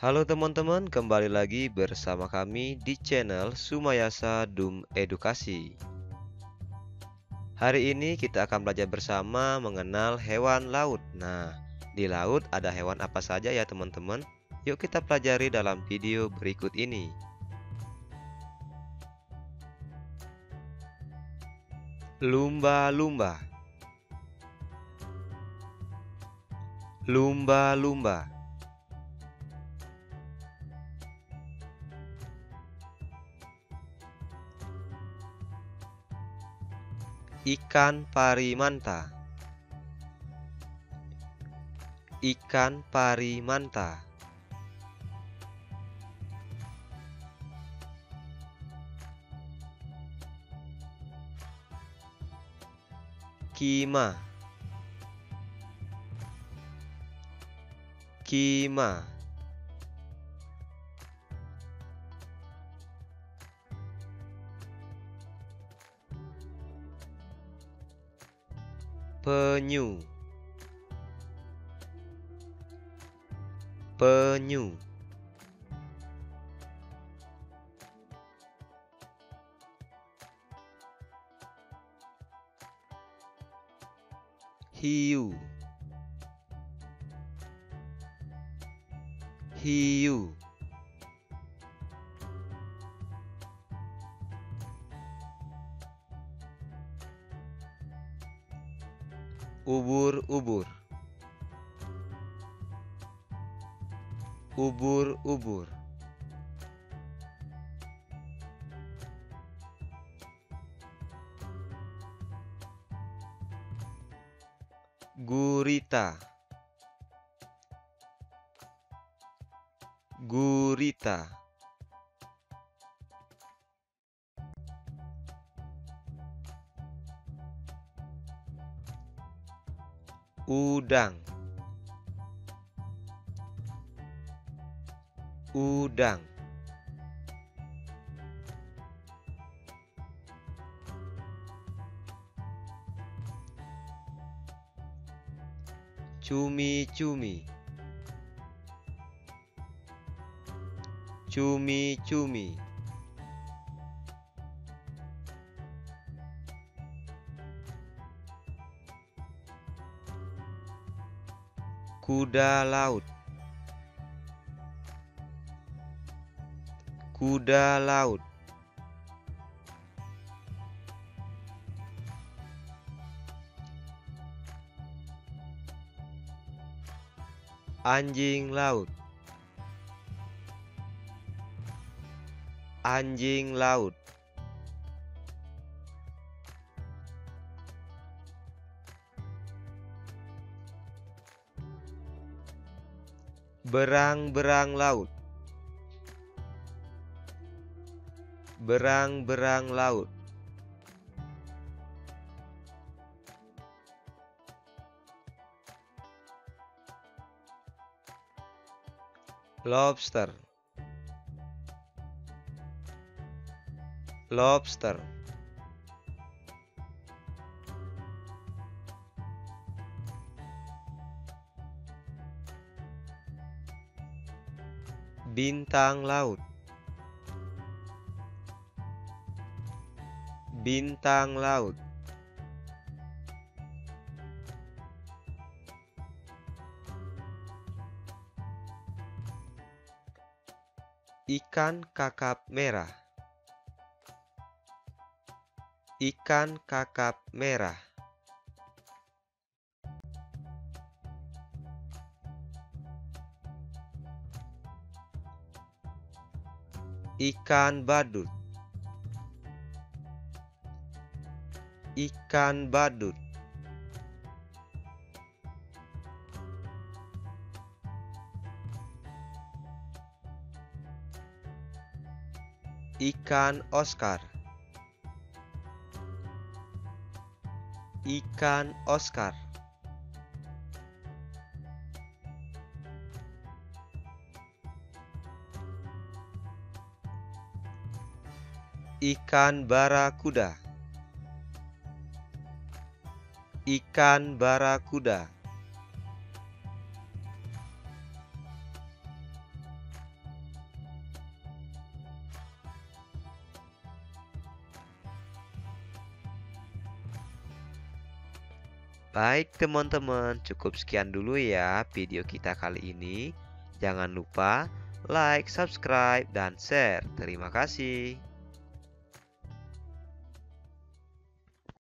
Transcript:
Halo teman-teman, kembali lagi bersama kami di channel Sumayasa Dum Edukasi. Hari ini kita akan belajar bersama mengenal hewan laut. Nah, di laut ada hewan apa saja ya teman-teman? Yuk kita pelajari dalam video berikut ini. Lumba-lumba. Lumba-lumba. Ikan pari manta. Ikan pari manta. Kima. Kima. Penyu. Penyu. Hiu. Hiu. Ubur-ubur. Ubur-ubur. Gurita. Gurita. Udang. Udang. Cumi-cumi. Cumi-cumi. Kuda laut. Kuda laut. Anjing laut. Anjing laut. Berang-berang laut. Berang-berang laut. Lobster. Lobster. Bintang laut. Bintang laut. Ikan kakap merah. Ikan kakap merah. Ikan badut. Ikan badut. Ikan Oscar. Ikan Oscar. Ikan barakuda. Ikan barakuda. Baik teman-teman, cukup sekian dulu ya video kita kali ini. Jangan lupa like, subscribe, dan share. Terima kasih.